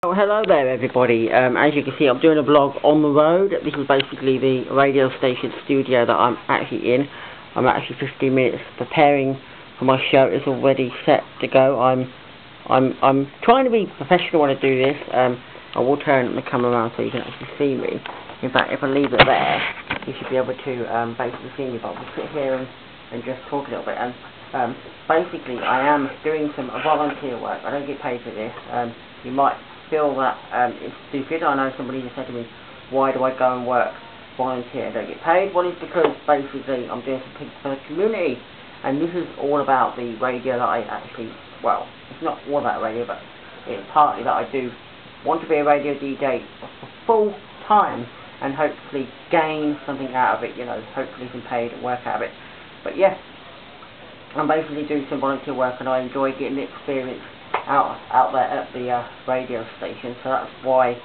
Oh, hello there everybody. As you can see, I'm doing a vlog on the road. This is basically the radio station studio that I'm actually in. I'm actually 15 minutes preparing for my show. It's already set to go. I'm trying to be professional when I do this. I will turn the camera around so you can actually see me. In fact, if I leave it there, you should be able to basically see me. But we'll sit here and just talk a little bit. And basically, I am doing some volunteer work. I don't get paid for this. You might feel that it's stupid. I know somebody just said to me, why do I go and work volunteer and don't get paid? Well, it's because basically I'm doing something for the community, and this is all about the radio that I actually, well, it's not all about radio, but it's partly that I do want to be a radio DJ for full time and hopefully gain something out of it, you know, hopefully some paid work out of it. But yeah, I'm basically doing some volunteer work and I enjoy getting the experience out there at the radio station, so that's why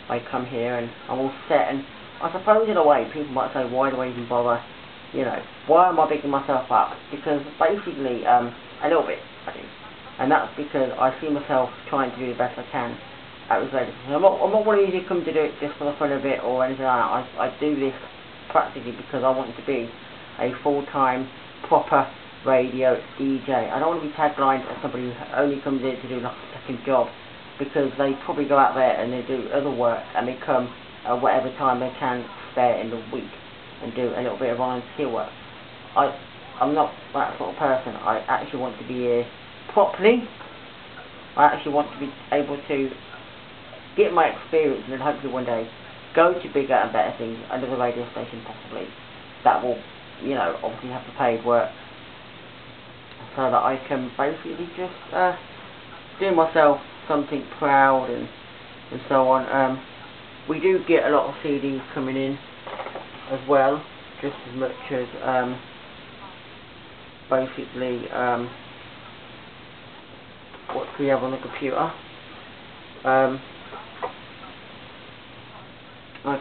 I come here and I'm all set. And I suppose in a way people might say, why do I even bother, you know, why am I bigging myself up? Because basically a little bit I do, and that's because I see myself trying to do the best I can at this radio station. I'm not one of you who come to do it just for the fun of it or anything like that. I do this practically because I want to be a full-time proper radio DJ. I don't want to be taglined as somebody who only comes in to do like a second job, because they probably go out there and they do other work and they come whatever time they can spare in the week and do a little bit of volunteer work. I'm not that sort of person. I actually want to be here properly. I actually want to be able to get my experience and then hopefully one day go to bigger and better things, another radio station possibly, that will, you know, obviously have the paid work, so that I can basically just do myself something proud and so on. We do get a lot of CDs coming in as well, just as much as basically what we have on the computer. I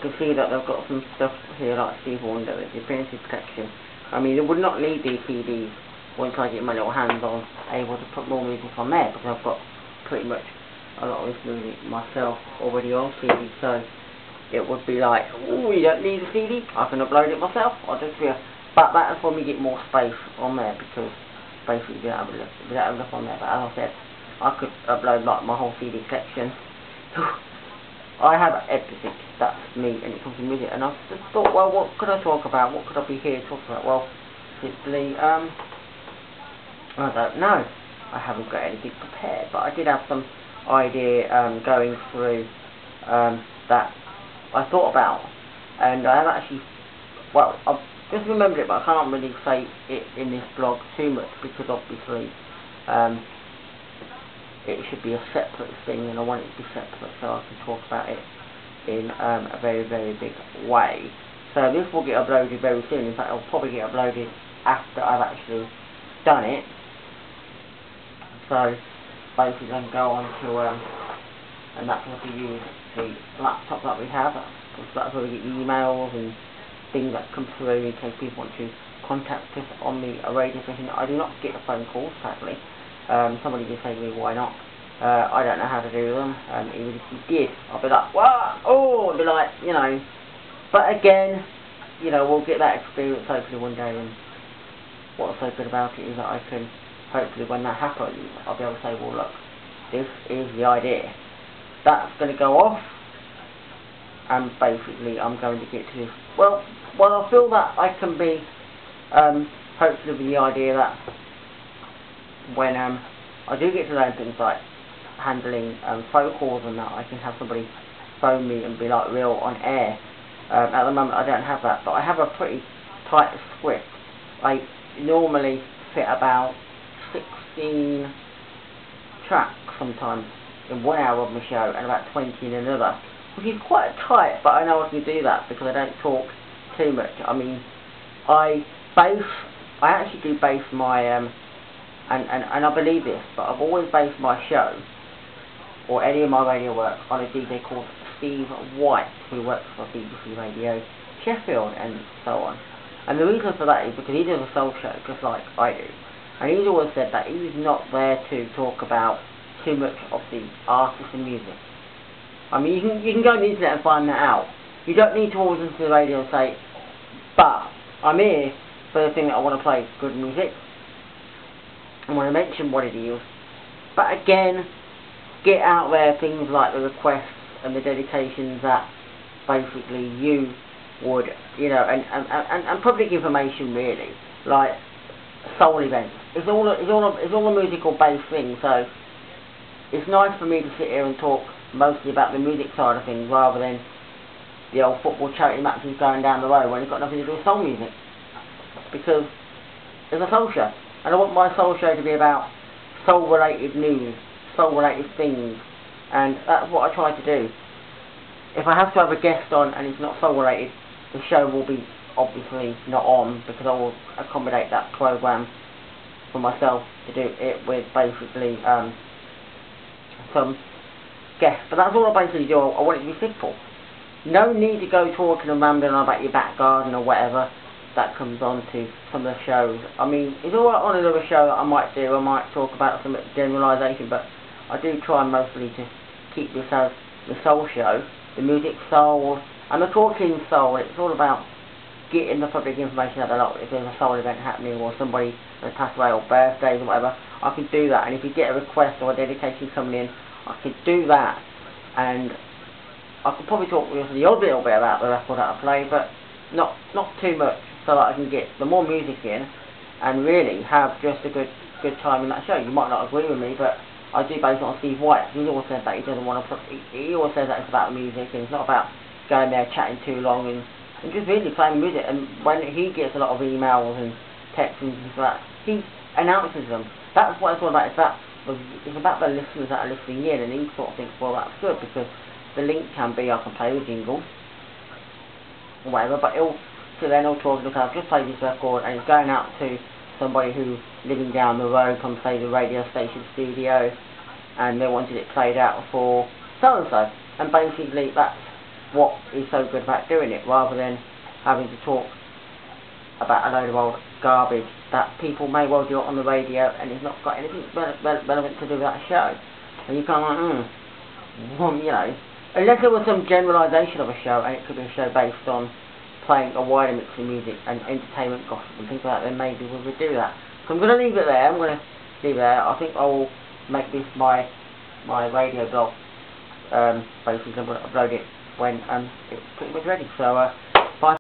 can see that they've got some stuff here like Steve Wonder, the Infinity Protection. I mean, they would not need these CDs once I get my little hands on able to put more music on there, because I've got pretty much a lot of this music myself already on CD, so it would be like, oh, you don't need a CD, I can upload it myself. I'll just be but that's when we get more space on there, because basically we don't have enough on there. But as I said, I could upload like my whole CD collection. I have everything, that's me, and it comes to music. And I just thought, well, what could I talk about? What could I be here talking about? Well, simply I don't know. I haven't got anything prepared, but I did have some idea going through that I thought about, and I have actually, well, I've just remembered it, but I can't really say it in this blog too much, because obviously it should be a separate thing, and I want it to be separate so I can talk about it in a very, very big way. So this will get uploaded very soon. In fact, it'll probably get uploaded after I've actually done it. So basically I can go on to and that's what we use the laptop that we have, because that's where we get emails and things that come through in case people want to contact us on the radio station. I do not get the phone calls, sadly. Somebody did say to me, why not? I don't know how to do them. Even if you did, I'll be like, what? Oh, I'll be like, you know. But again, you know, we'll get that experience hopefully one day, and what's so good about it is that I can, hopefully when that happens, I'll be able to say, well look, this is the idea. That's going to go off, and basically I'm going to get to this. Well, I feel that I can be, hopefully with the idea that when I do get to learn things like handling phone calls and that, I can have somebody phone me and be like real on air. At the moment I don't have that, but I have a pretty tight script. I normally fit about 16 tracks sometimes in 1 hour of my show and about 20 in another, which is quite tight, but I know I can do that because I don't talk too much. I mean, I actually do base my and I believe this, but I've always based my show or any of my radio work on a DJ called Steve White, who works for BBC Radio Sheffield and so on. And the reason for that is because he does a soul show just like I do, and he's always said that he's not there to talk about too much of the artist and music. I mean, you can go on the internet and find that out. You don't need to always listen to the radio and say, but I'm here for the thing that I want to play, good music. I want to mention what it is. But again, get out there things like the requests and the dedications that basically you would, you know, and public information really, like soul events. It's all a musical based thing, so it's nice for me to sit here and talk mostly about the music side of things rather than the old football charity matches going down the road when it's got nothing to do with soul music. Because it's a soul show, and I want my soul show to be about soul related news, soul related things, and that's what I try to do. If I have to have a guest on and it's not soul related, the show will be obviously not on, because I will accommodate that program for myself to do it with basically some guests. But that's all I basically do. I want it to be simple. No need to go talking and rambling about your back garden or whatever that comes on to some of the shows. I mean, it's alright on another show that I might do. I might talk about some generalisation, but I do try mostly to keep this as the soul show, the music soul, and the talking soul. It's all about getting the public information out a lot. If there's a soul event happening or somebody has passed away or birthdays or whatever, I can do that. And if you get a request or a dedication coming in, I could do that. And I could probably talk with the odd little bit about the record that I play, but not too much, so that I can get the more music in and really have just a good time in that show. You might not agree with me, but I do base it on Steve White. He always says that he doesn't want to. He always says that it's about music and it's not about going there chatting too long and just really playing music. And when he gets a lot of emails and texts and things like that, he announces them. That's what it's all about. It's about the listeners that are listening in, and he sort of thinks, well, that's good, because the link can be I can play the jingle or whatever, but he'll talk, look, I've just played this record and it's going out to somebody who's living down the road from, say, the radio station studio, and they wanted it played out for so and so. And basically that's what is so good about doing it, rather than having to talk about a load of old garbage that people may well do it on the radio and it's not got anything relevant to do with that show. And you kind of like, well, you know, unless there was some generalisation of a show, and it could be a show based on playing a wider mix of music and entertainment, gossip and things like that, then maybe we would do that. So I'm going to leave it there. I think I will make this my radio blog. Basically I'm going to upload it when it's pretty much ready. So